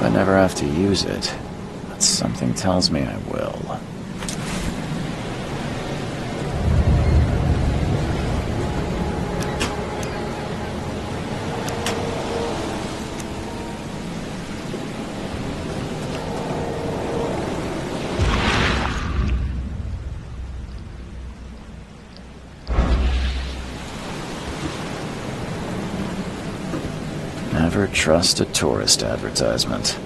I never have to use it, but something tells me I will. Never trust a tourist advertisement.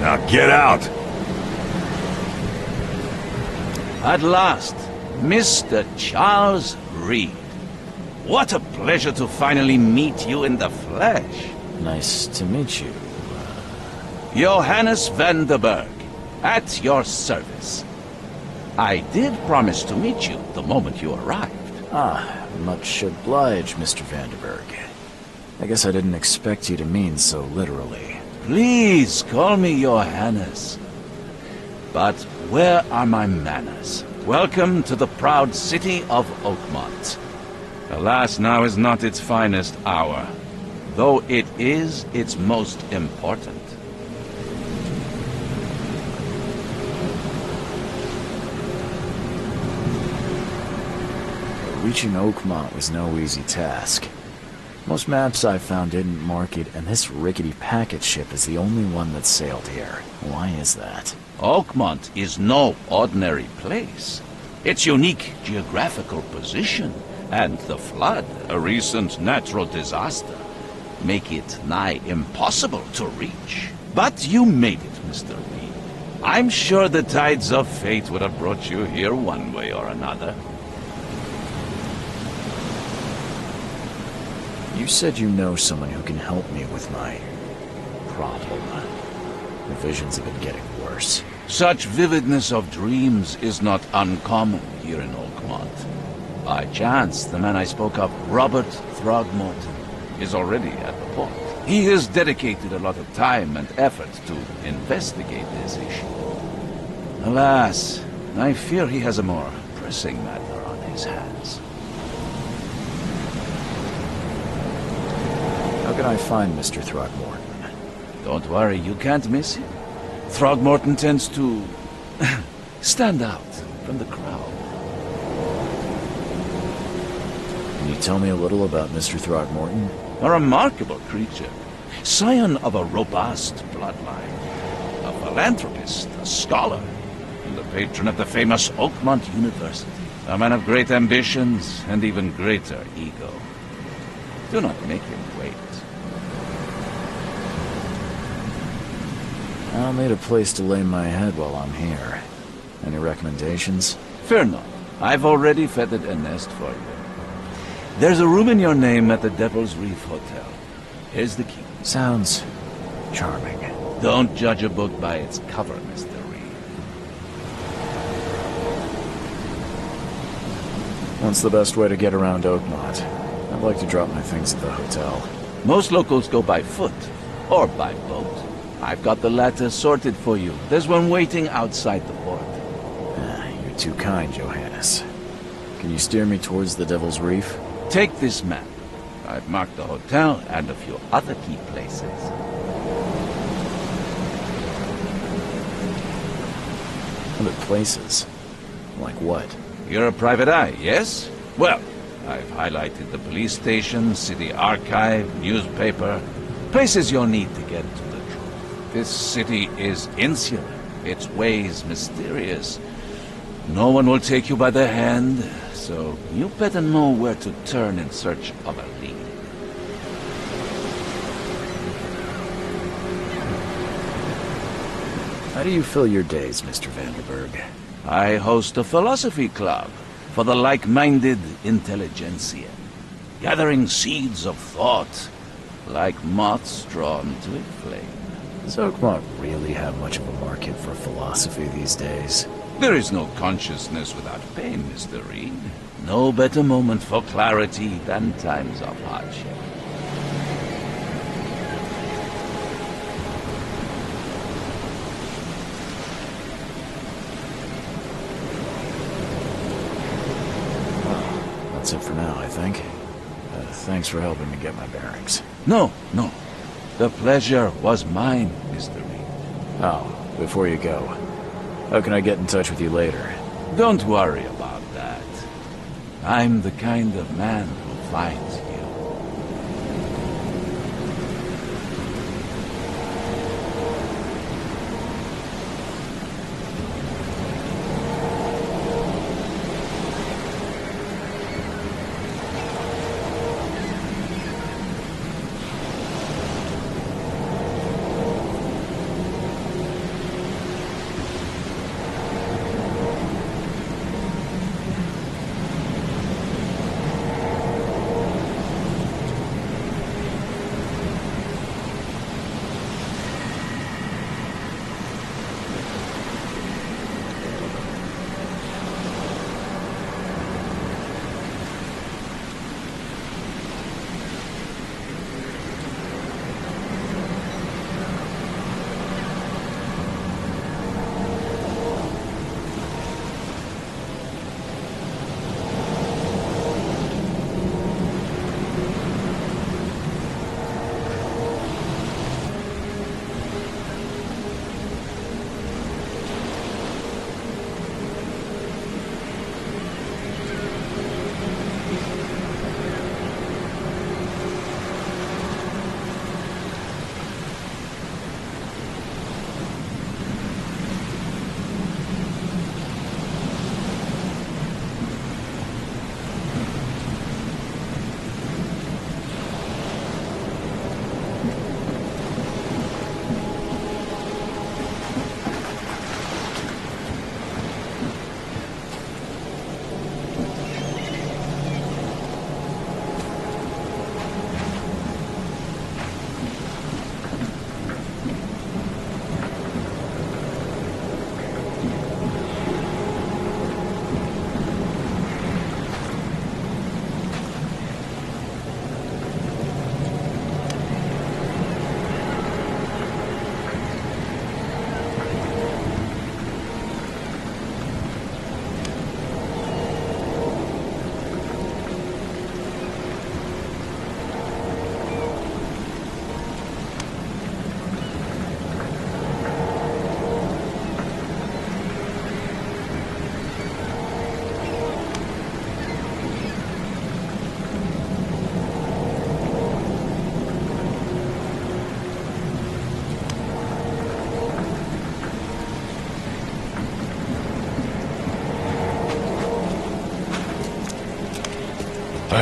Now get out! At last, Mr. Charles Reed. What a pleasure to finally meet you in the flesh. Nice to meet you. Johannes van der Berg, at your service. I did promise to meet you the moment you arrived. Ah, much obliged, Mr. Vanderberg. I guess I didn't expect you to mean so literally. Please call me Johannes. But where are my manners? Welcome to the proud city of Oakmont. Alas, now is not its finest hour, though it is its most important. Reaching Oakmont was no easy task. Most maps I found didn't mark it, and this rickety packet ship is the only one that sailed here. Why is that? Oakmont is no ordinary place. Its unique geographical position and the flood, a recent natural disaster, make it nigh impossible to reach. But you made it, Mr. Reed. I'm sure the tides of fate would have brought you here one way or another. You said you know someone who can help me with my problem. The visions have been getting worse. Such vividness of dreams is not uncommon here in Oakmont. By chance, the man I spoke of, Robert Throgmorton, is already at the port. He has dedicated a lot of time and effort to investigate this issue. Alas, I fear he has a more pressing matter on his hands. How can I find Mr. Throgmorton? Don't worry, you can't miss him. Throgmorton tends to stand out from the crowd. Can you tell me a little about Mr. Throgmorton? A remarkable creature, scion of a robust bloodline, a philanthropist, a scholar, and the patron of the famous Oakmont University. A man of great ambitions and even greater ego. Do not make him wait. I'll need a place to lay my head while I'm here. Any recommendations? Fear not. I've already feathered a nest for you. There's a room in your name at the Devil's Reef Hotel. Here's the key. Sounds charming. Don't judge a book by its cover, Mr. Reed. What's the best way to get around Oakmont? I'd like to drop my things at the hotel. Most locals go by foot, or by boat. I've got the latter sorted for you. There's one waiting outside the port. You're too kind, Johannes. Can you steer me towards the Devil's Reef? Take this map. I've marked the hotel and a few other key places. Other places? Like what? You're a private eye, yes? Well, I've highlighted the police station, city archive, newspaper, places you'll need to get to the truth. This city is insular, its ways mysterious. No one will take you by the hand, so you better know where to turn in search of a lead. How do you fill your days, Mr. Vanderberg? I host a philosophy club for the like-minded intelligentsia, gathering seeds of thought like moths drawn to a flame. Does Oakmont really have much of a market for philosophy these days? There is no consciousness without pain, Mr. Reed. No better moment for clarity than times of hardship. That's it for now, I think. Thanks for helping me get my bearings. No. The pleasure was mine, Mr. Reed. Oh, before you go, how can I get in touch with you later? Don't worry about that. I'm the kind of man who finds you.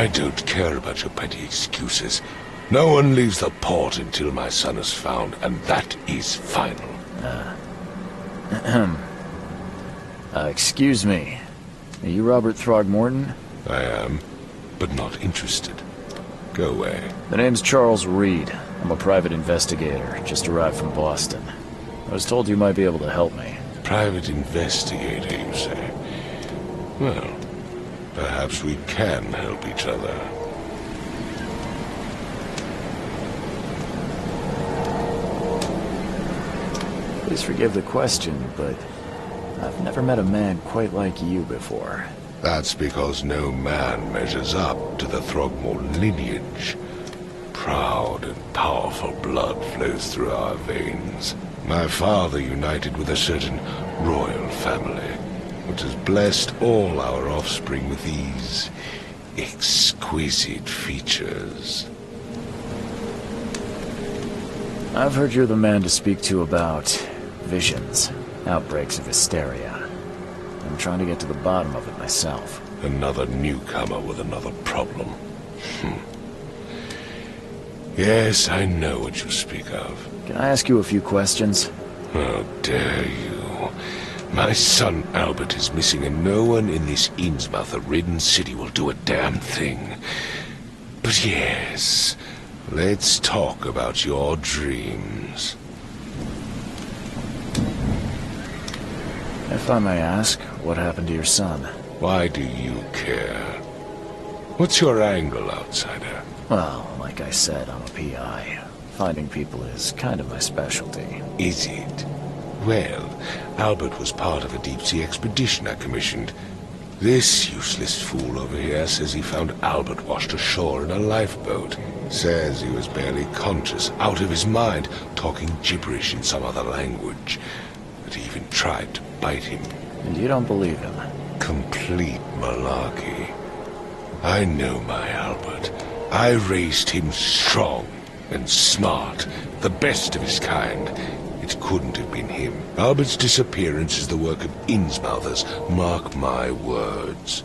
I don't care about your petty excuses. No one leaves the port until my son is found, and that is final. Excuse me. Are you Robert Throgmorton? I am, but not interested. Go away. The name's Charles Reed. I'm a private investigator, just arrived from Boston. I was told you might be able to help me. Private investigator, you say? Well, perhaps we can help each other. Please forgive the question, but I've never met a man quite like you before. That's because no man measures up to the Throgmorton lineage. Proud and powerful blood flows through our veins. My father united with a certain royal family, which has blessed all our offspring with these exquisite features. I've heard you're the man to speak to about visions, outbreaks of hysteria. I'm trying to get to the bottom of it myself. Another newcomer with another problem. Yes, I know what you speak of. Can I ask you a few questions? How dare you? My son Albert is missing, and no one in this Innsmouth-ridden city will do a damn thing. But yes, let's talk about your dreams. If I may ask, what happened to your son? Why do you care? What's your angle, outsider? Well, like I said, I'm a PI. Finding people is kind of my specialty. Is it? Well, Albert was part of a deep-sea expedition I commissioned. This useless fool over here says he found Albert washed ashore in a lifeboat. Says he was barely conscious, out of his mind, talking gibberish in some other language. That he even tried to bite him. And you don't believe him? Complete malarkey. I know my Albert. I raised him strong and smart, the best of his kind. It couldn't have been him. Albert's disappearance is the work of Innsmouthers, mark my words.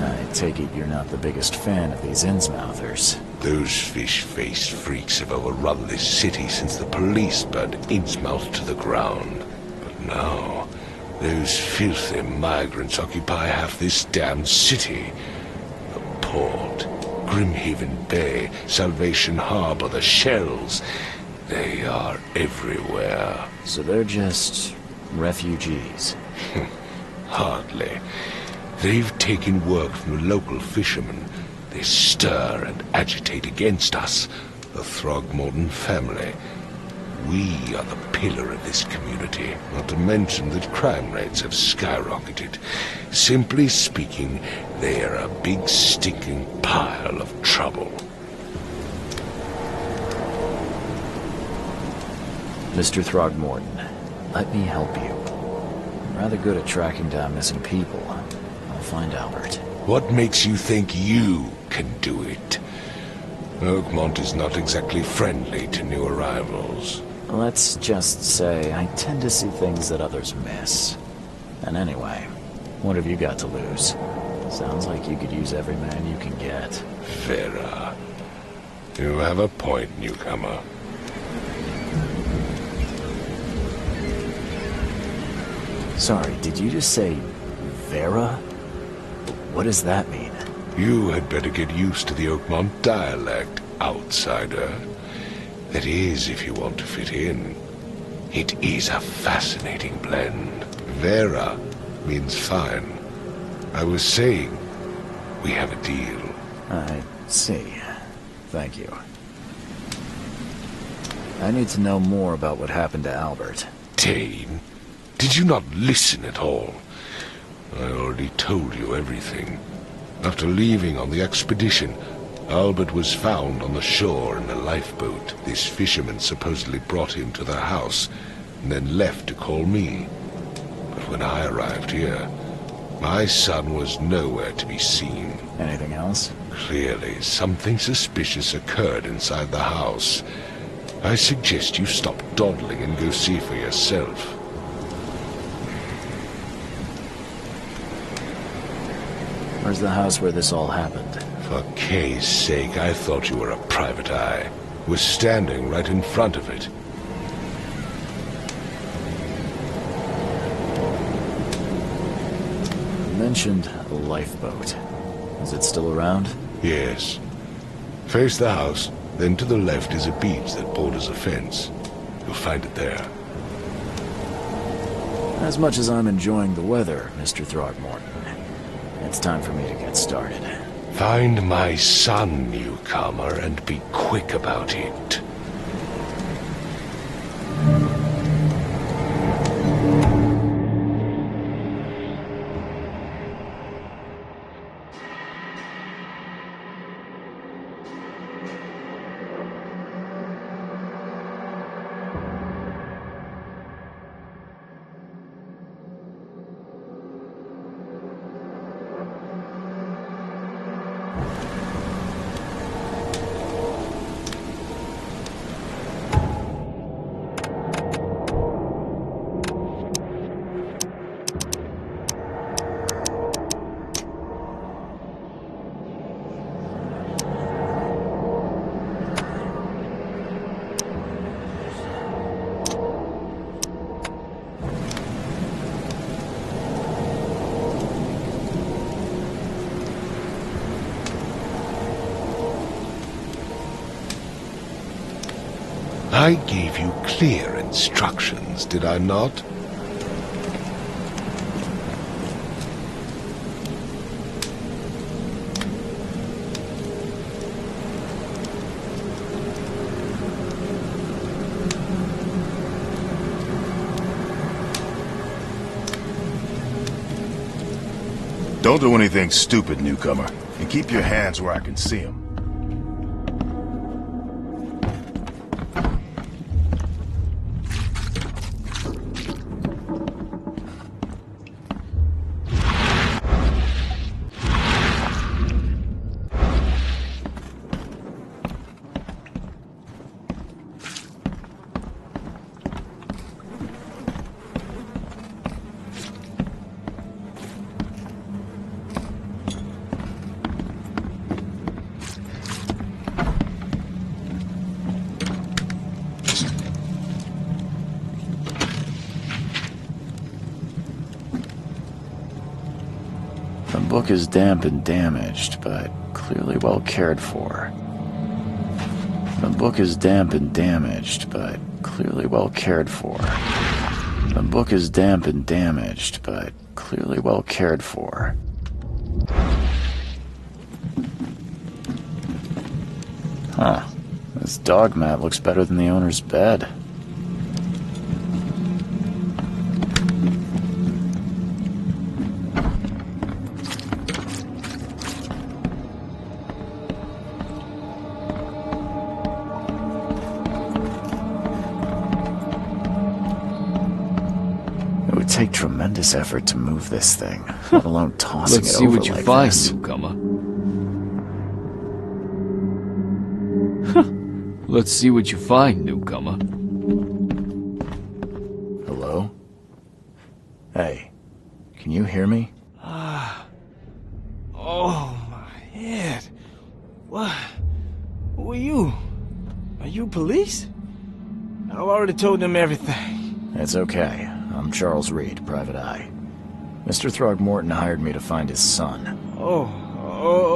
I take it you're not the biggest fan of these Innsmouthers. Those fish-faced freaks have overrun this city since the police burned Innsmouth to the ground. But now, those filthy migrants occupy half this damned city. The port, Grimhaven Bay, Salvation Harbor, the shells. They are everywhere. So they're just refugees. Hardly. They've taken work from the local fishermen. They stir and agitate against us, the Throgmorton family. We are the pillar of this community, not to mention that crime rates have skyrocketed. Simply speaking, they are a big stinking pile of trouble. Mr. Throgmorton, let me help you. I'm rather good at tracking down missing people. I'll find Albert. What makes you think you can do it? Oakmont is not exactly friendly to new arrivals. Let's just say I tend to see things that others miss. And anyway, what have you got to lose? Sounds like you could use every man you can get. Vera. You have a point, newcomer. Sorry, did you just say Vera? What does that mean? You had better get used to the Oakmont dialect, outsider. That is, if you want to fit in. It is a fascinating blend. Vera means fine. I was saying, we have a deal. I see. Thank you. I need to know more about what happened to Albert. Dane, did you not listen at all? I already told you everything. After leaving on the expedition, Albert was found on the shore in a lifeboat. This fisherman supposedly brought him to the house, and then left to call me. But when I arrived here, my son was nowhere to be seen. Anything else? Clearly, something suspicious occurred inside the house. I suggest you stop dawdling and go see for yourself. Where's the house where this all happened? For Kay's sake, I thought you were a private eye. Was standing right in front of it. You mentioned a lifeboat. Is it still around? Yes. Face the house, then to the left is a beach that borders a fence. You'll find it there. As much as I'm enjoying the weather, Mr. Throgmorton, it's time for me to get started. Find my son, newcomer, and be quick about it. I gave you clear instructions, did I not? Don't do anything stupid, newcomer. And keep your hands where I can see them. The book is damp and damaged, but clearly well cared for. The book is damp and damaged, but clearly well cared for. The book is damp and damaged, but clearly well cared for. Huh. This dog mat looks better than the owner's bed. It would take tremendous effort to move this thing, let alone tossing Let's it see over what you like find, this. newcomer. Let's see what you find, newcomer. Hello? Hey, can you hear me? Oh, my head. What? Who are you? Are you police? I've already told them everything. It's okay. I'm Charles Reed, Private Eye. Mr. Throgmorton hired me to find his son. Oh,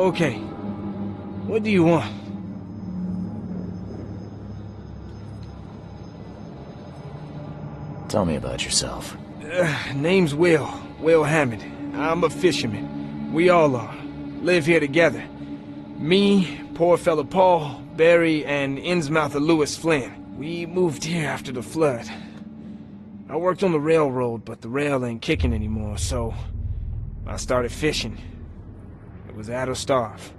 okay. What do you want? Tell me about yourself. Name's Will Hammond. I'm a fisherman. We all are. Live here together. Me, poor fella Paul, Barry, and Innsmouther Lewis Flynn. We moved here after the flood. I worked on the railroad, but the rail ain't kicking anymore, so I started fishing. It was at or starve.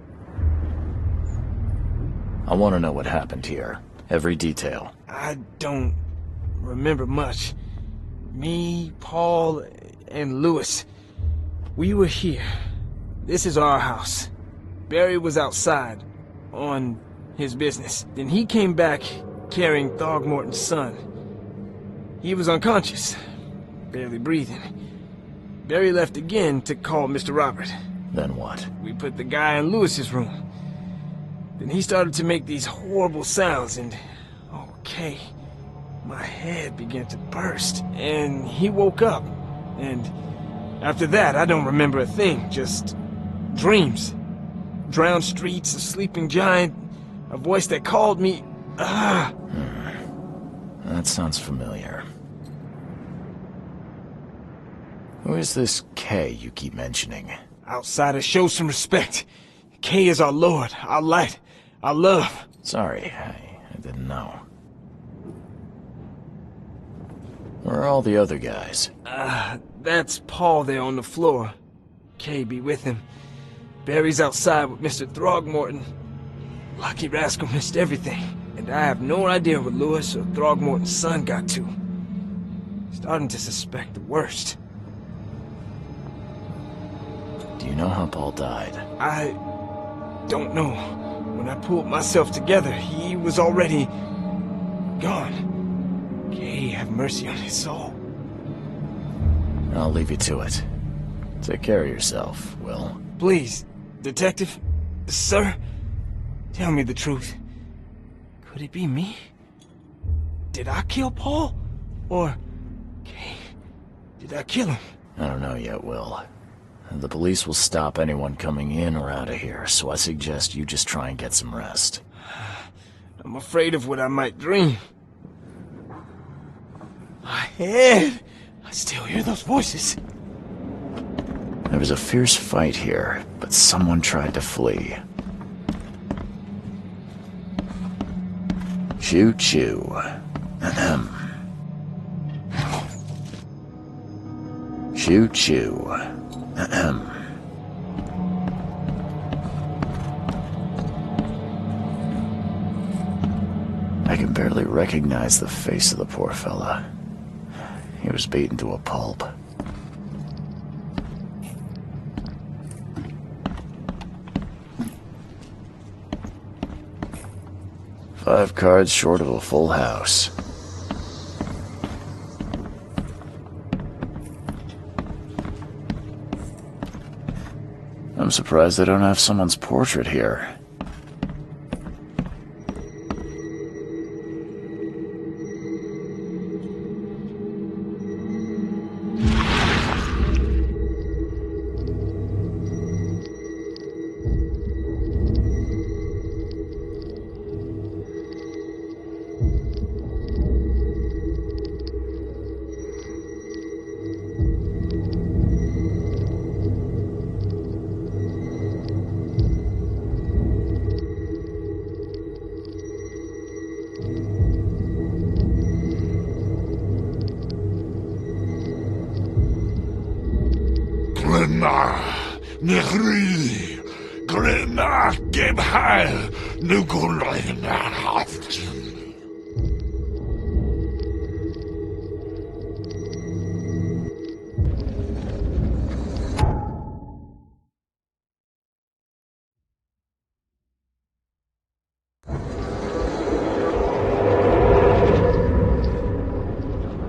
I want to know what happened here. Every detail. I don't remember much. Me, Paul, and Lewis, we were here. This is our house. Barry was outside, on his business. Then he came back carrying Throgmorton's son. He was unconscious, barely breathing. Barry left again to call Mr. Robert. Then what? We put the guy in Lewis's room. Then he started to make these horrible sounds and... okay. My head began to burst, and he woke up. And after that, I don't remember a thing, just dreams. Drowned streets, a sleeping giant, a voice that called me. That sounds familiar. Who is this Kay you keep mentioning? Outsiders, show some respect. Kay is our lord, our light, our love. Sorry, I didn't know. Where are all the other guys? That's Paul there on the floor. Kay be with him. Barry's outside with Mr. Throgmorton. Lucky rascal missed everything, and I have no idea what Lewis or Throgmorton's son got to. Starting to suspect the worst. Do you know how Paul died? I don't know. When I pulled myself together, he was already gone. Kay, have mercy on his soul. I'll leave you to it. Take care of yourself, Will. Please, Detective, sir, tell me the truth. Could it be me? Did I kill Paul? Or, Kay, did I kill him? I don't know yet, Will. The police will stop anyone coming in or out of here, so I suggest you just try and get some rest. I'm afraid of what I might dream. My head! I still hear those voices. There was a fierce fight here, but someone tried to flee. Choo-choo. Ahem. Choo-choo. Ahem. I can barely recognize the face of the poor fella. He was beaten to a pulp. Five cards short of a full house. I'm surprised they don't have someone's portrait here. Nechri, Grenach, Gebheil, Nugunreinacht.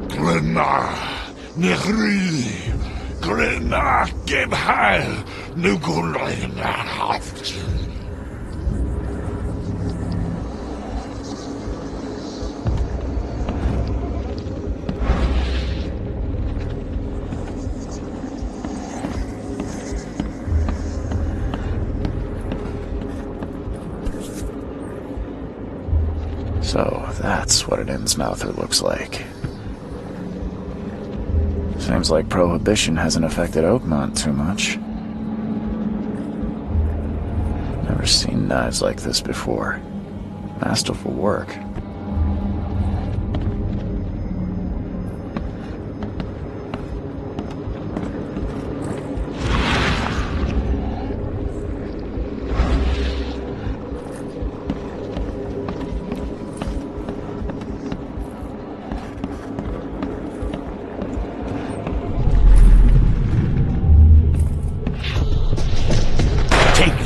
Grenach, Nechri, Grenach, Gebheil, Nugunreinacht. So, that's what an Innsmouther looks like. Seems like Prohibition hasn't affected Oakmont too much. Never seen knives like this before. Masterful work.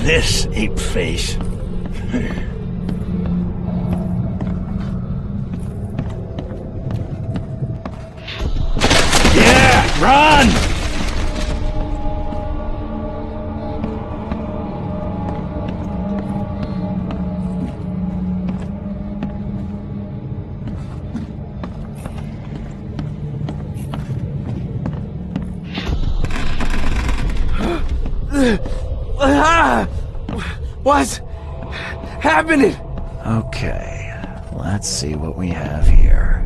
This, ape face. Yeah, run! What's happening? Okay, let's see what we have here.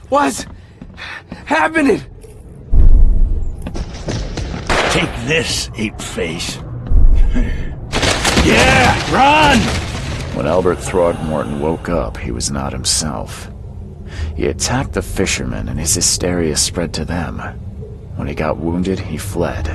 What's happening? Take this, ape face. Yeah, run! When Albert Throgmorton woke up, he was not himself. He attacked the fishermen, and his hysteria spread to them. When he got wounded, he fled.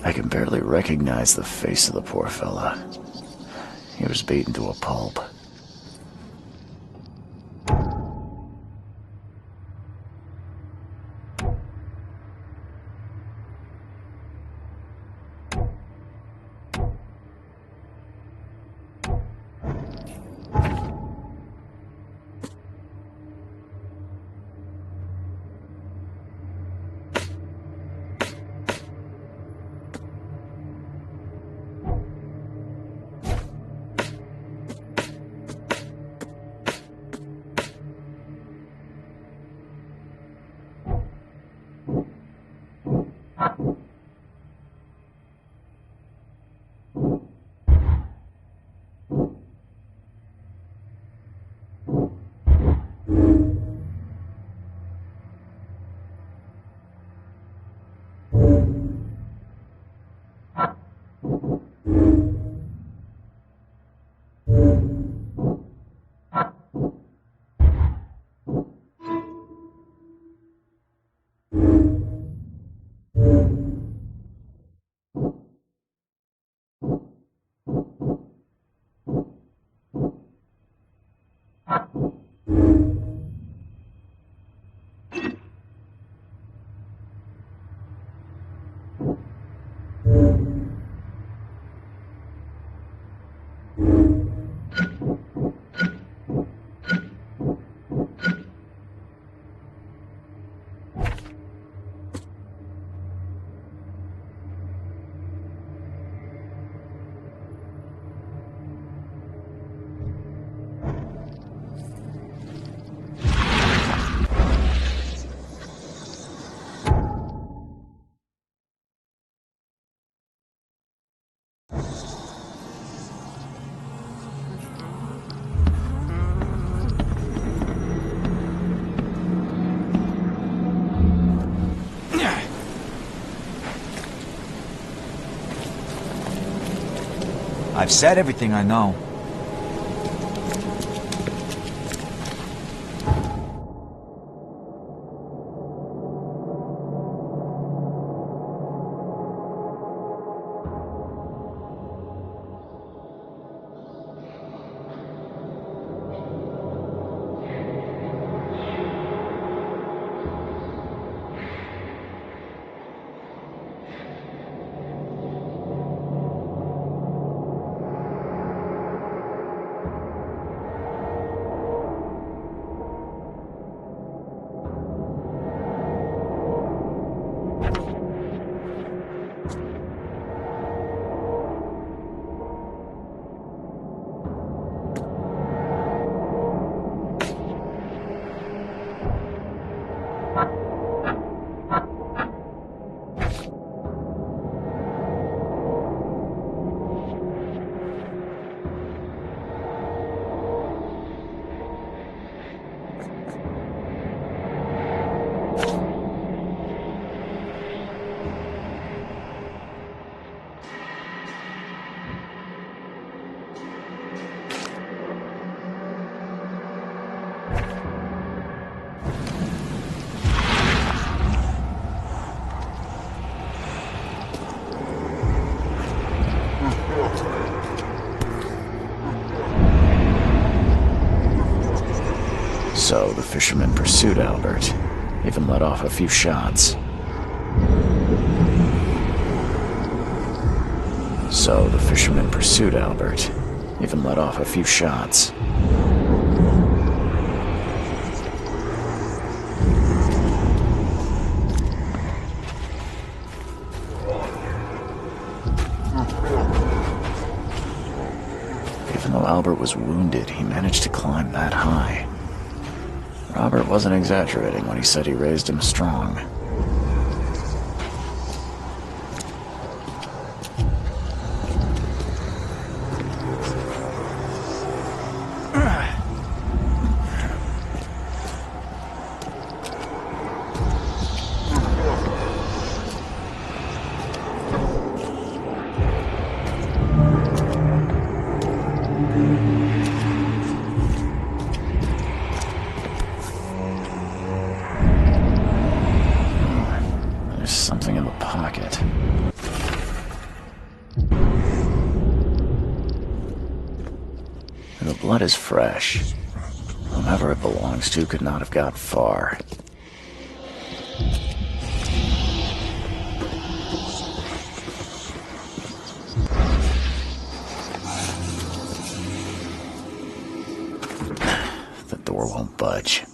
I can barely recognize the face of the poor fella. He was beaten to a pulp. I've said everything I know. So the fisherman pursued Albert, even let off a few shots. So the fisherman pursued Albert, even let off a few shots. Even though Albert was wounded, he managed to climb that high. Robert wasn't exaggerating when he said he raised him strong. There's something in the pocket. The blood is fresh. Whomever it belongs to could not have got far. The door won't budge.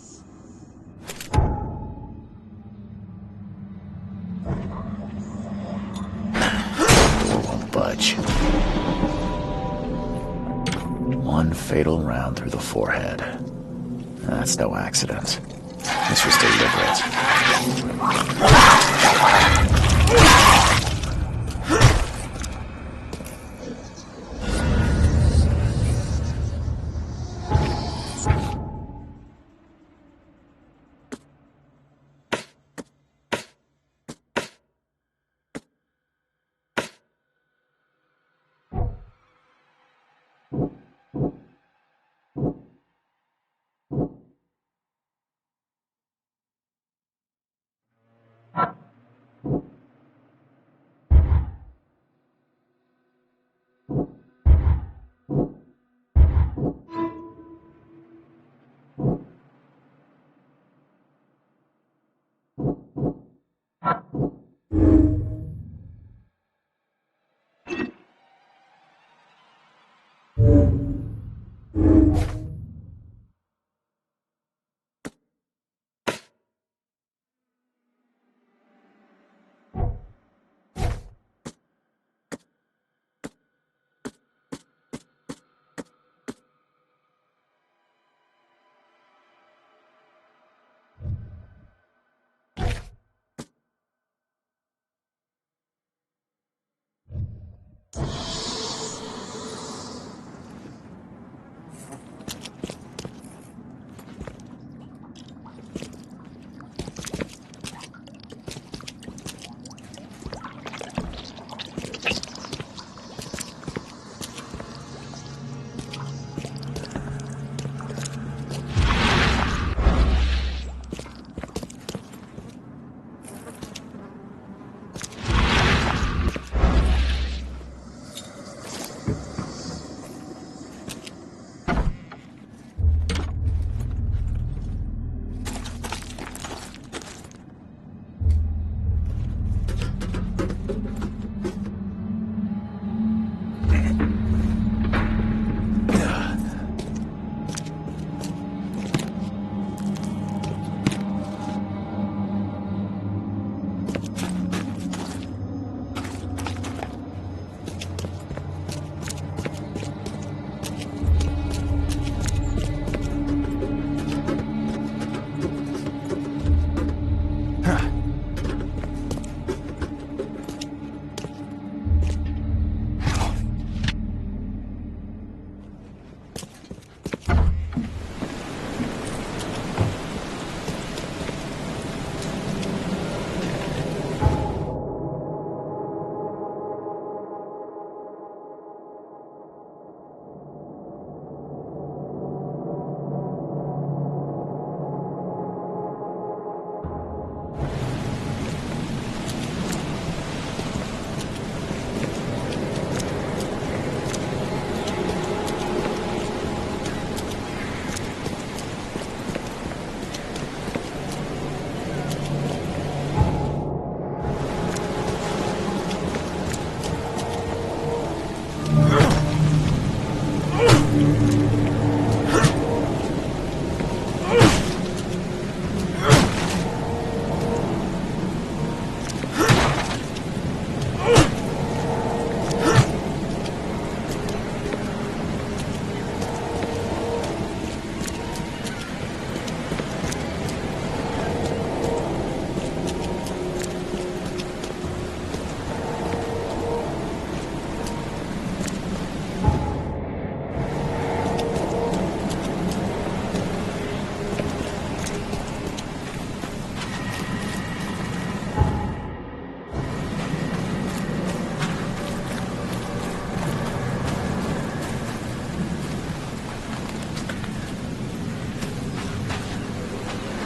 Budge. One fatal round through the forehead. That's no accident. This was deliberate.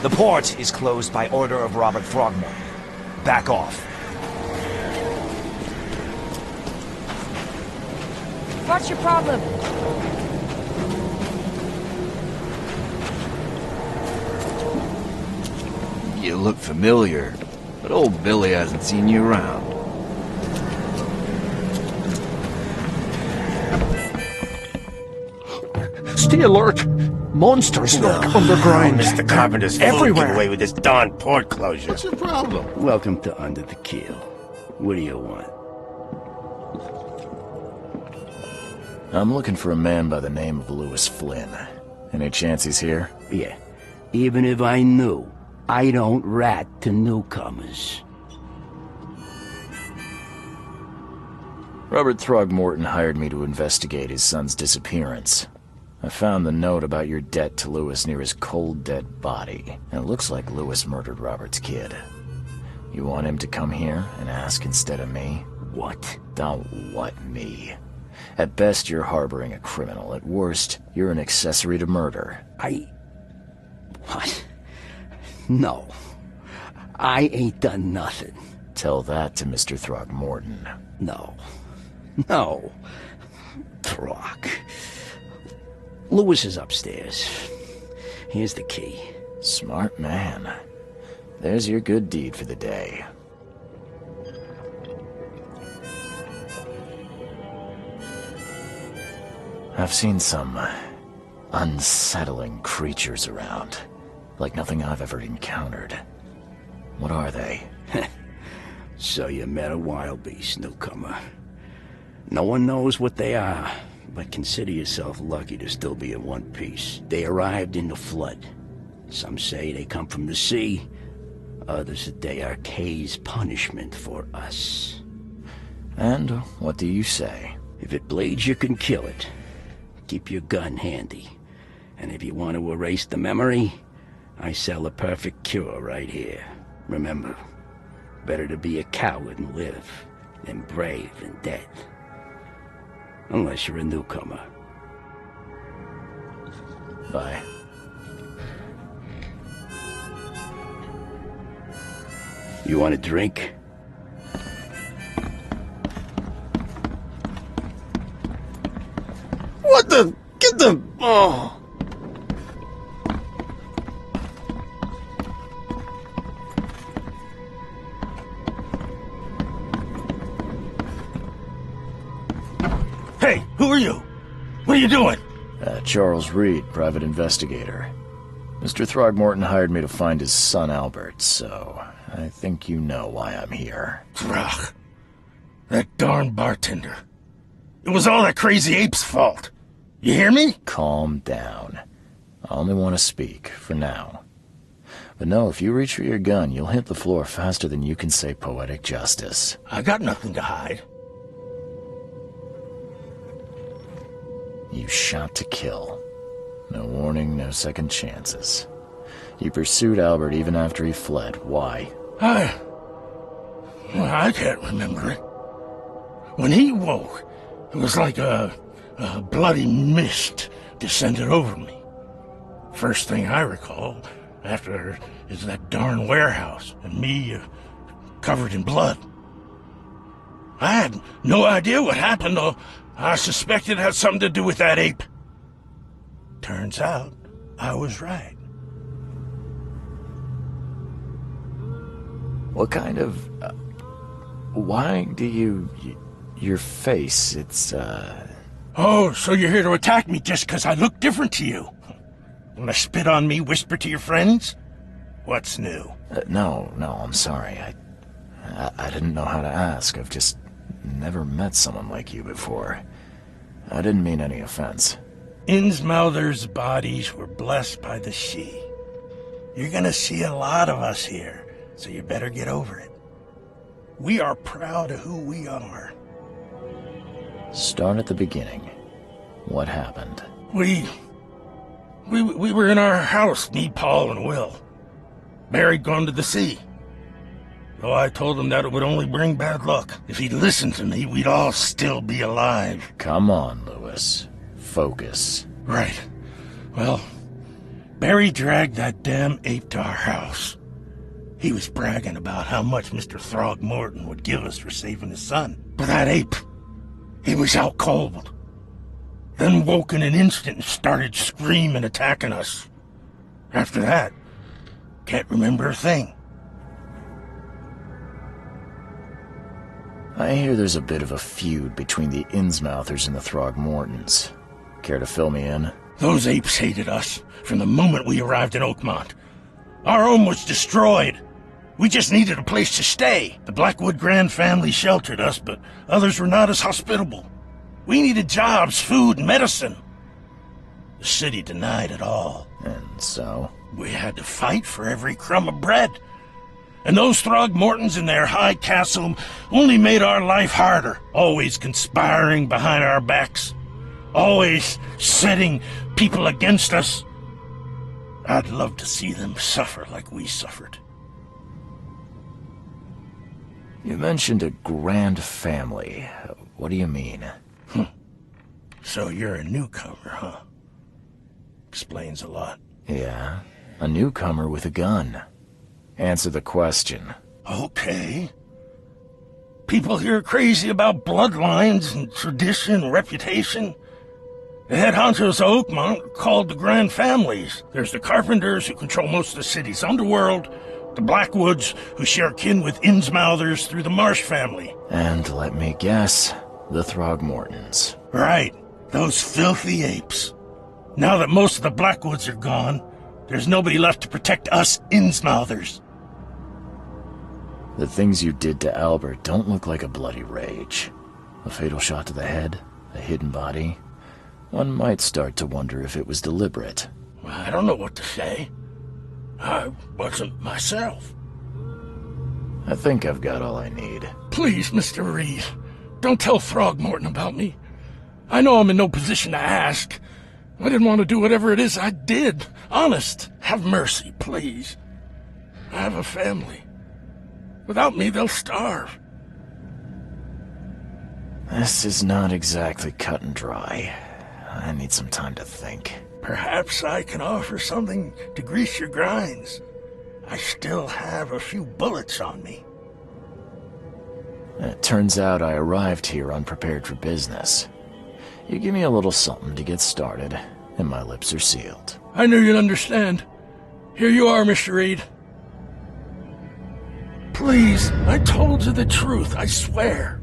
The port is closed by order of Robert Throgmorton. Back off. What's your problem? You look familiar, but old Billy hasn't seen you around. Stay alert! Monsters lurk underground. Mr. Carpenter's everywhere. away with this darn port closure. What's your problem? Welcome to Under the Keel. What do you want? I'm looking for a man by the name of Lewis Flynn. Any chance he's here? Yeah. Even if I knew, I don't rat to newcomers. Robert Throgmorton hired me to investigate his son's disappearance. I found the note about your debt to Lewis near his cold, dead body, and it looks like Lewis murdered Robert's kid. You want him to come here and ask instead of me? What? Don't what me. At best, you're harboring a criminal. At worst, you're an accessory to murder. What? No. I ain't done nothing. Tell that to Mr. Throgmorton. No. No. Throg. Lewis is upstairs. Here's the key. Smart man. There's your good deed for the day. I've seen some unsettling creatures around, like nothing I've ever encountered. What are they? So you met a wild beast, newcomer. No one knows what they are, but consider yourself lucky to still be in one piece. They arrived in the flood. Some say they come from the sea. Others that they are Kay's punishment for us. And what do you say? If it bleeds, you can kill it. Keep your gun handy. And if you want to erase the memory, I sell a perfect cure right here. Remember, better to be a coward and live than brave and dead. Unless you're a newcomer. Bye. You want a drink? What the? Get the... Oh! Hey, who are you? What are you doing? Charles Reed, private investigator. Mr. Throgmorton hired me to find his son Albert, so I think you know why I'm here. Throg. That darn bartender. It was all that crazy ape's fault. You hear me? Calm down. I only want to speak, for now. But no, if you reach for your gun, you'll hit the floor faster than you can say poetic justice. I got nothing to hide. You shot to kill. No warning, no second chances. You pursued Albert even after he fled. Why? I can't remember it. When he woke, it was like a bloody mist descended over me. First thing I recall after is that darn warehouse and me covered in blood. I had no idea what happened, though. I suspected it had something to do with that ape. Turns out, I was right. What kind of... why do you... your face, it's, Oh, so you're here to attack me just because I look different to you? Wanna spit on me, whisper to your friends? What's new? no, I'm sorry. I didn't know how to ask. I've just never met someone like you before. I didn't mean any offense. Innsmouther's bodies were blessed by the sea. You're gonna see a lot of us here, so you better get over it. We are proud of who we are. Start at the beginning. What happened? We were in our house, me, Paul, and Will. Barry'd gone to the sea. Though I told him that it would only bring bad luck. If he'd listened to me, we'd all still be alive. Come on, Lewis. Focus. Right. Well, Barry dragged that damn ape to our house. He was bragging about how much Mr. Throgmorton would give us for saving his son. But that ape, he was out cold. Then woke in an instant and started screaming, attacking us. After that, can't remember a thing. I hear there's a bit of a feud between the Innsmouthers and the Throgmortons. Care to fill me in? Those apes hated us from the moment we arrived in Oakmont. Our home was destroyed. We just needed a place to stay. The Blackwood Grand family sheltered us, but others were not as hospitable. We needed jobs, food, and medicine. The city denied it all. And so? We had to fight for every crumb of bread. And those Throgmortons in their high castle only made our life harder, always conspiring behind our backs, always setting people against us. I'd love to see them suffer like we suffered. You mentioned a grand family. What do you mean? So you're a newcomer, huh? Explains a lot. Yeah, a newcomer with a gun. Answer the question. Okay. People here are crazy about bloodlines and tradition and reputation. The head honchos of Oakmont are called the Grand Families. There's the Carpenters, who control most of the city's underworld, the Blackwoods, who share kin with Innsmouthers through the Marsh family. And let me guess, the Throgmortons. Right, those filthy apes. Now that most of the Blackwoods are gone, there's nobody left to protect us Innsmouthers. The things you did to Albert don't look like a bloody rage. A fatal shot to the head, a hidden body. One might start to wonder if it was deliberate. I don't know what to say. I wasn't myself. I think I've got all I need. Please, Mr. Reed, don't tell Throgmorton about me. I know I'm in no position to ask. I didn't want to do whatever it is I did. Honest, have mercy, please. I have a family. Without me, they'll starve. This is not exactly cut and dry. I need some time to think. Perhaps I can offer something to grease your grinds. I still have a few bullets on me. It turns out I arrived here unprepared for business. You give me a little something to get started, and my lips are sealed. I knew you'd understand. Here you are, Mr. Reed. Please, I told you the truth, I swear.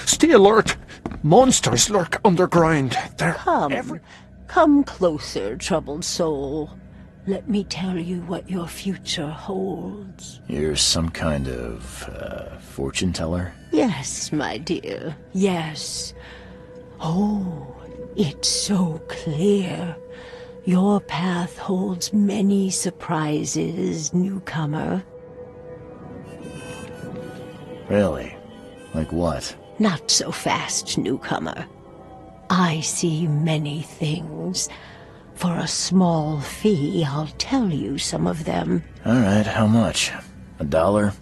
Stay alert! Monsters lurk underground. They're Come closer, troubled soul. Let me tell you what your future holds. You're some kind of, fortune teller? Yes, my dear, yes. Oh, it's so clear. Your path holds many surprises, newcomer. Really? Like what? Not so fast, newcomer. I see many things. For a small fee, I'll tell you some of them. All right, how much? $1?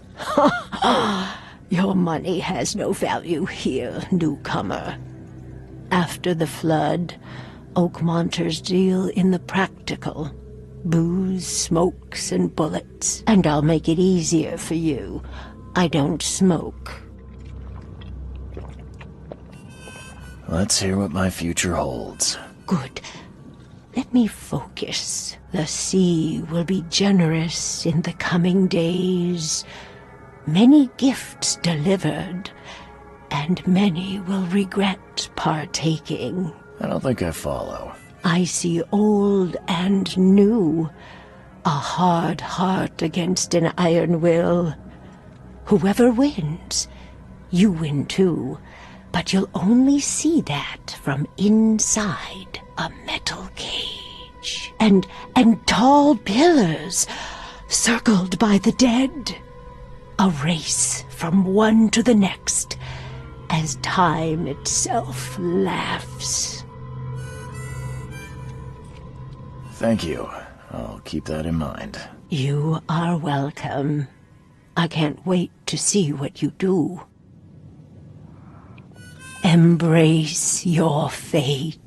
Your money has no value here, newcomer. After the flood, Oakmonters deal in the practical. Booze, smokes, and bullets. And I'll make it easier for you. I don't smoke. Let's hear what my future holds. Good. Let me focus. The sea will be generous in the coming days. Many gifts delivered, and many will regret partaking. I don't think I follow. I see old and new. A hard heart against an iron will. Whoever wins, you win too. But you'll only see that from inside a metal cage. And tall pillars, circled by the dead. A race from one to the next, as time itself laughs. Thank you. I'll keep that in mind. You are welcome. I can't wait to see what you do. Embrace your fate.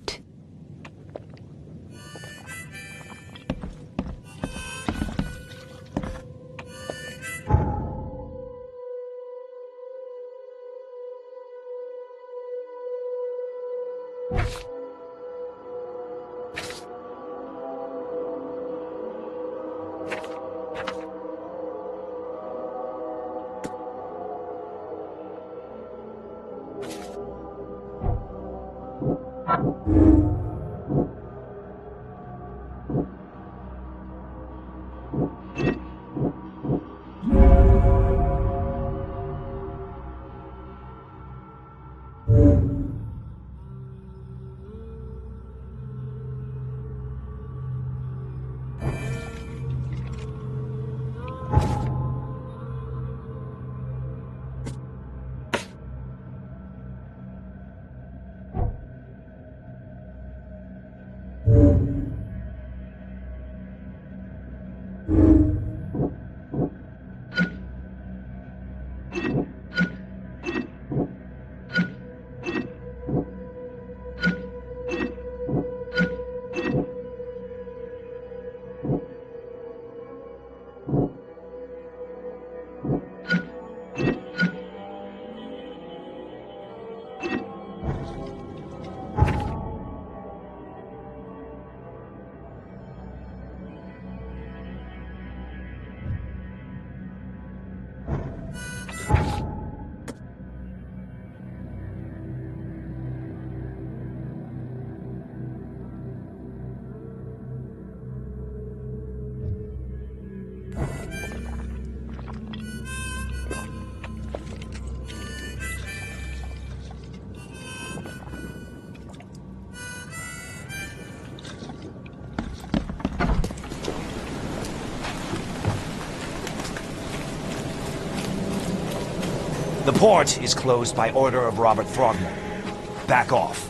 The port is closed by order of Robert Throgmorton. Back off.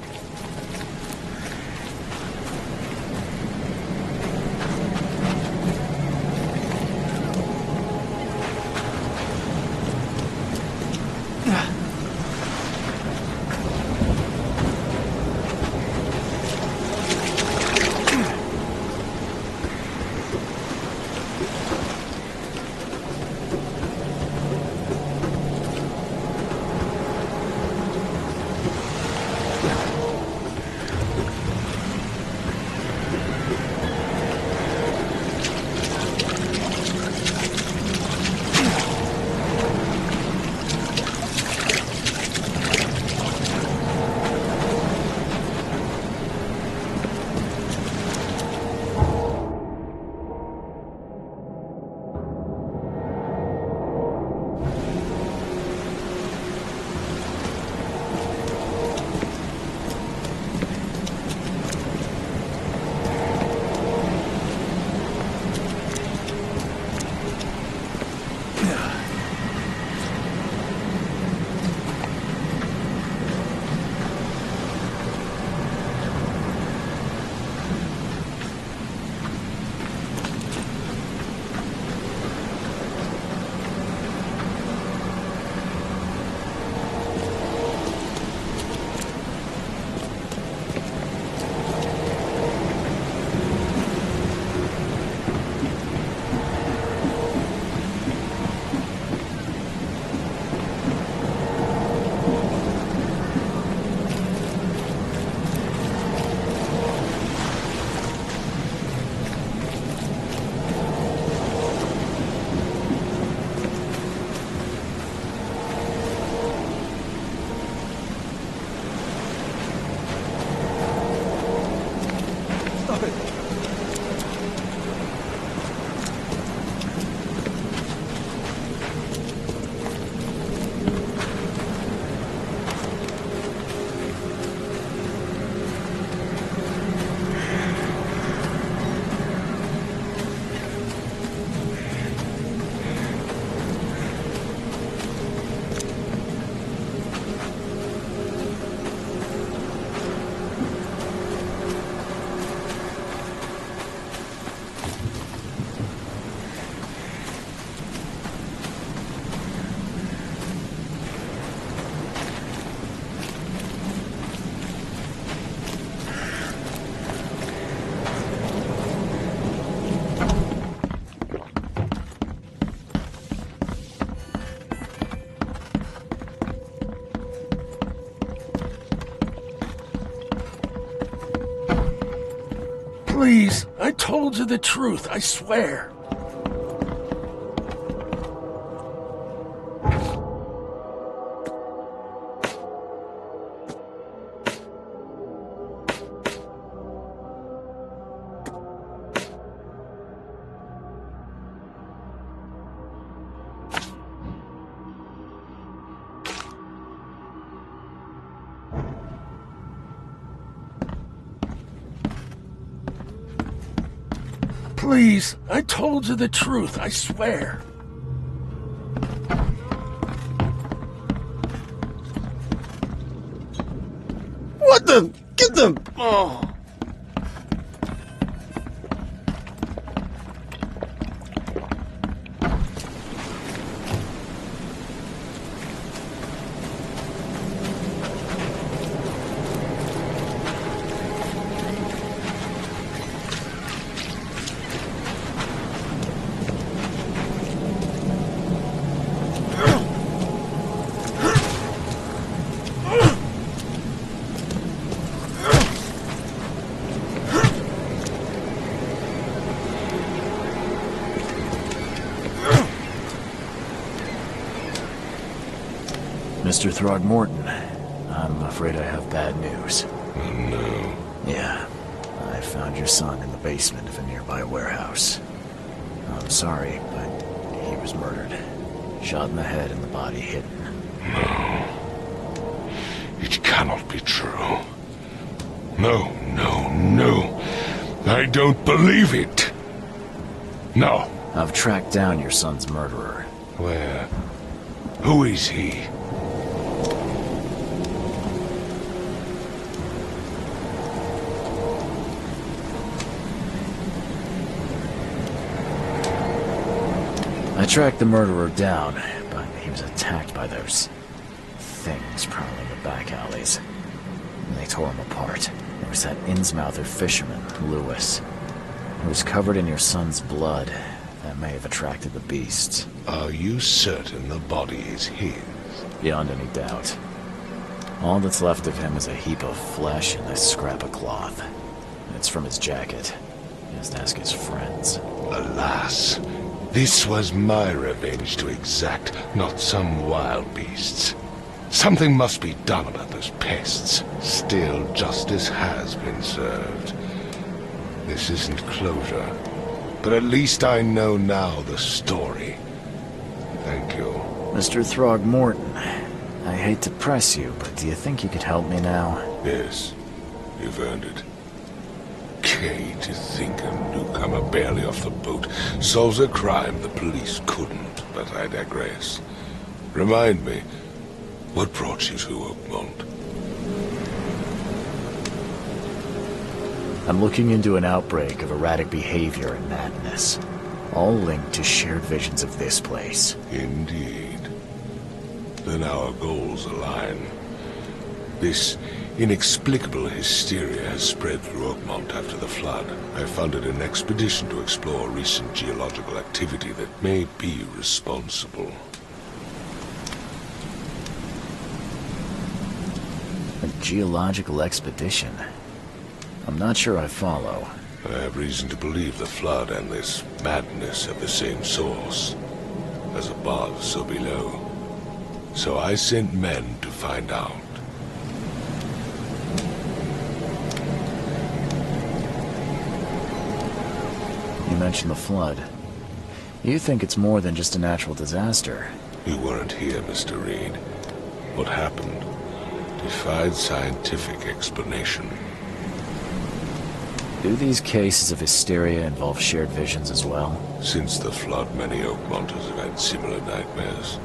Please, I told you the truth, I swear. Please, I told you the truth, I swear. What the? Get them! Oh. Mr. Throgmorton, I'm afraid I have bad news. Oh, no. Yeah, I found your son in the basement of a nearby warehouse. I'm sorry, but he was murdered. Shot in the head and the body hidden. No. It cannot be true. No, no, no. I don't believe it. No. I've tracked down your son's murderer. Where? Who is he? I tracked the murderer down, but he was attacked by those things prowling in the back alleys. And they tore him apart. There was that Innsmouther fisherman, Lewis. He was covered in your son's blood. That may have attracted the beasts. Are you certain the body is his? Beyond any doubt. All that's left of him is a heap of flesh and a scrap of cloth. It's from his jacket. Just ask his friends. Alas. This was my revenge to exact, not some wild beast's. Something must be done about those pests. Still, justice has been served. This isn't closure, but at least I know now the story. Thank you. Mr. Throgmorton, I hate to press you, but do you think you could help me now? Yes, you've earned it. Kay, to think a newcomer barely off the boat solves a crime the police couldn't, but I digress. Remind me, what brought you to Oakmont? I'm looking into an outbreak of erratic behavior and madness, all linked to shared visions of this place. Indeed. Then our goals align. This inexplicable hysteria has spread through Oakmont after the flood. I funded an expedition to explore recent geological activity that may be responsible. A geological expedition? I'm not sure I follow. I have reason to believe the flood and this madness have the same source. As above, so below. So I sent men to find out. You mentioned the flood. You think it's more than just a natural disaster. You weren't here, Mr. Reed. What happened defied scientific explanation. Do these cases of hysteria involve shared visions as well? Since the flood, many Oakmonters have had similar nightmares.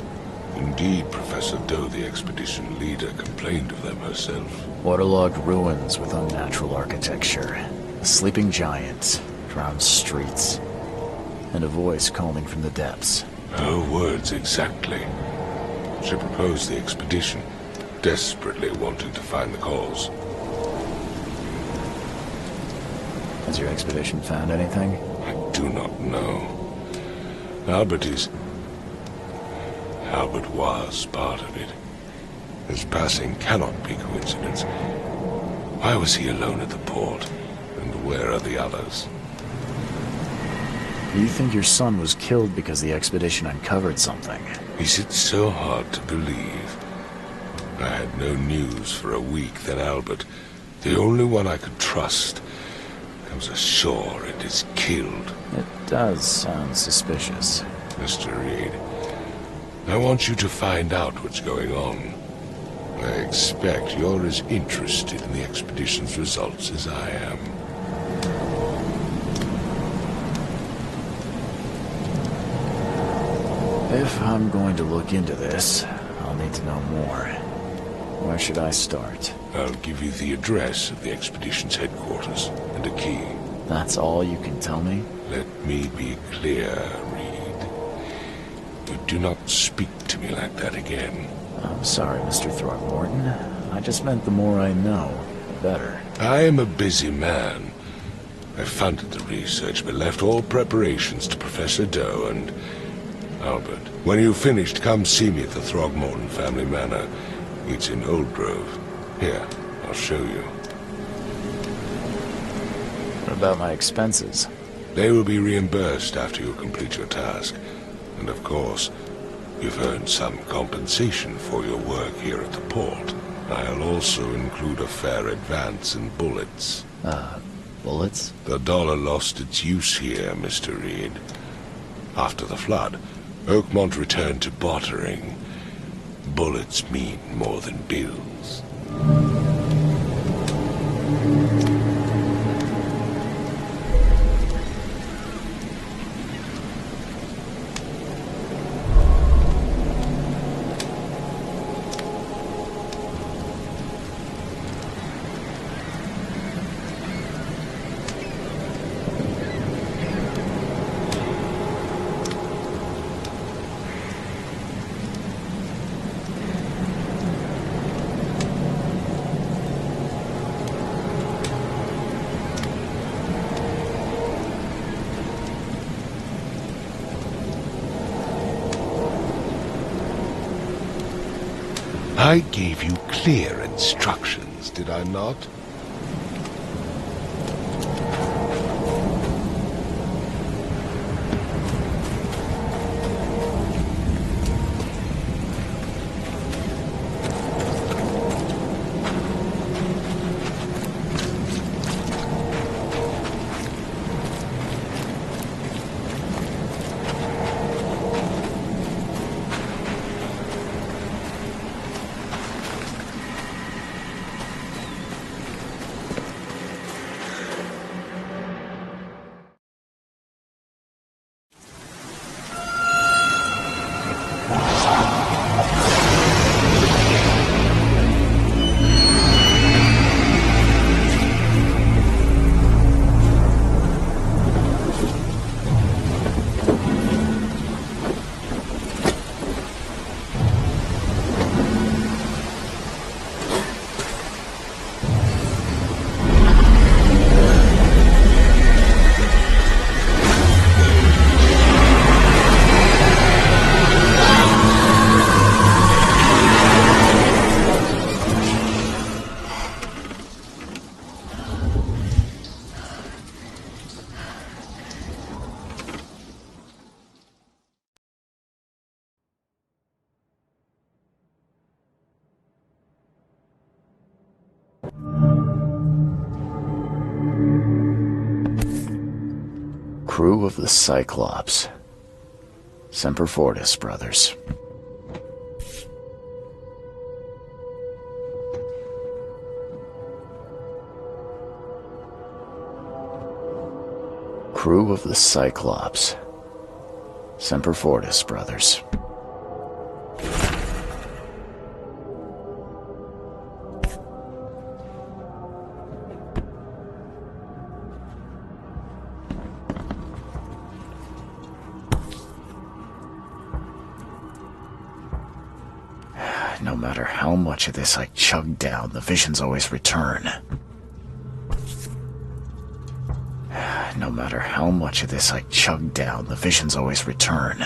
Indeed, Professor Doe, the expedition leader, complained of them herself. Waterlogged ruins with unnatural architecture. A sleeping giant, drowned streets, and a voice calling from the depths. Her words exactly. She proposed the expedition, desperately wanting to find the cause. Has your expedition found anything? I do not know. Albert was part of it. His passing cannot be coincidence. Why was he alone at the port? And And where are the others? You think your son was killed because the expedition uncovered something? Is it so hard to believe? I had no news for a week, then Albert, the only one I could trust, comes ashore and is killed. It does sound suspicious. Mr. Reed, I want you to find out what's going on. I expect you're as interested in the expedition's results as I am. If I'm going to look into this, I'll need to know more. Where should I start? I'll give you the address of the expedition's headquarters and a key. That's all you can tell me? Let me be clear, Reed. You do not speak to me like that again. I'm sorry, Mr. Throckmorton. I just meant the more I know, the better. I am a busy man. I funded the research, but left all preparations to Professor Doe and Albert. When you've finished, come see me at the Throgmorton family manor. It's in Old Grove. Here, I'll show you. What about my expenses? They will be reimbursed after you complete your task. And of course, you've earned some compensation for your work here at the port. I'll also include a fair advance in bullets. Bullets? The dollar lost its use here, Mr. Reed. After the flood, Oakmont returned to bartering. Bullets mean more than bills. I gave you clear instructions, did I not? Crew of the Cyclops. Semper Fortis, brothers. Crew of the Cyclops. Semper Fortis, brothers. No matter how much of this I chug down, the visions always return. No matter how much of this I chug down, the visions always return.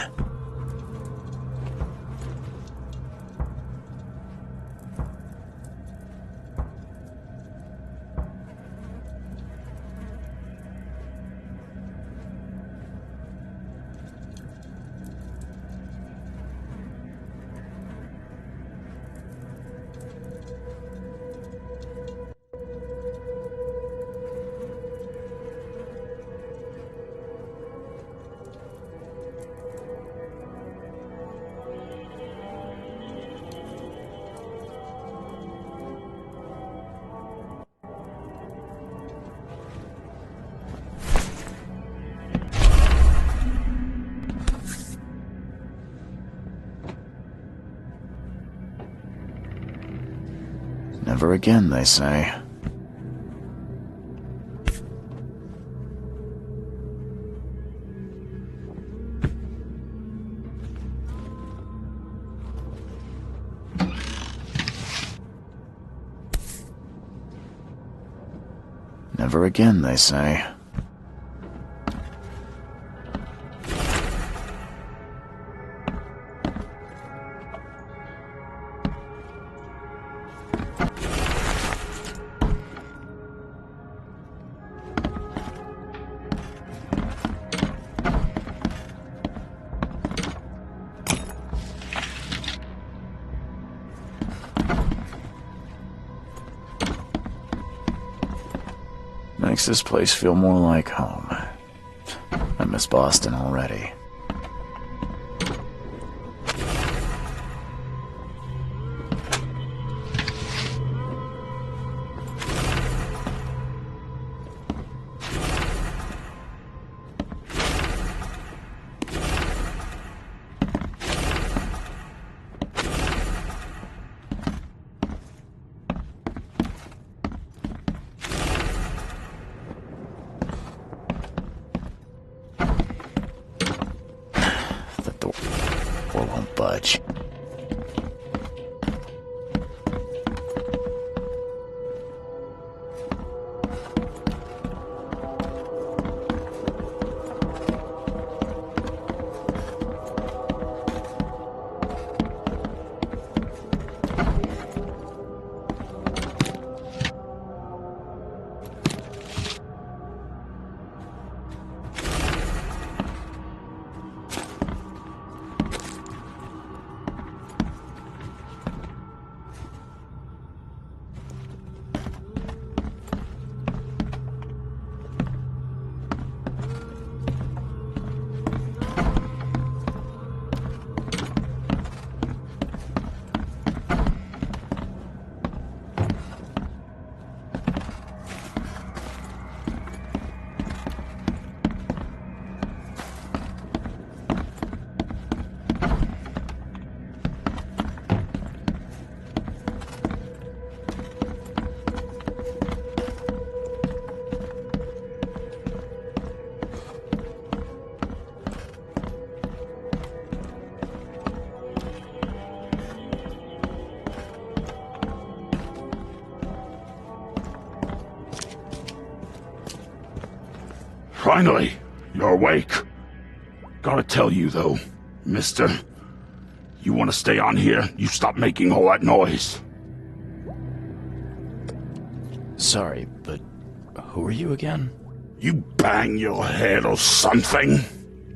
Never again, they say. Never again, they say. Makes this place feel more like home. I miss Boston already. Or won't budge. Finally, you're awake. Gotta tell you, though, mister, you want to stay on here, you stop making all that noise. Sorry, but who are you again? You bang your head or something?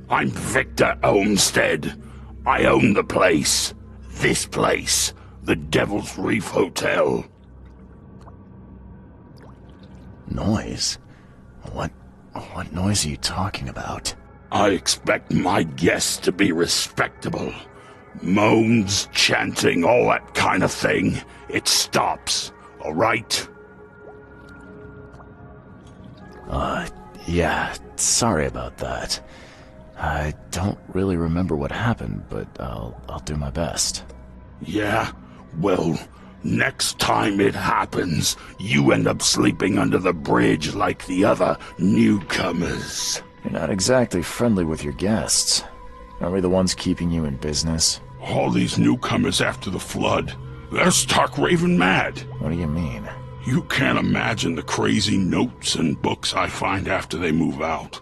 I'm Victor Olmsted. I own the place. This place. The Devil's Reef Hotel. Noise? What noise are you talking about? I expect my guests to be respectable. Moans, chanting, all that kind of thing. It stops, all right? Yeah, sorry about that. I don't really remember what happened, but I'll do my best. Yeah? Well, next time it happens, you end up sleeping under the bridge like the other newcomers. You're not exactly friendly with your guests. Aren't we the ones keeping you in business? All these newcomers after the flood, they're stark raving mad. What do you mean? You can't imagine the crazy notes and books I find after they move out.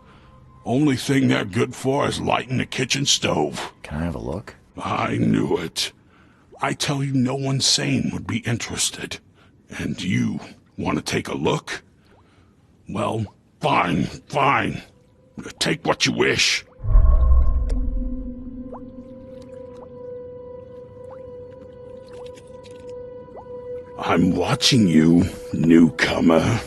Only thing they're good for is lighting the kitchen stove. Can I have a look? I knew it. I tell you, no one sane would be interested. And you want to take a look? Well, fine. Take what you wish. I'm watching you, newcomer.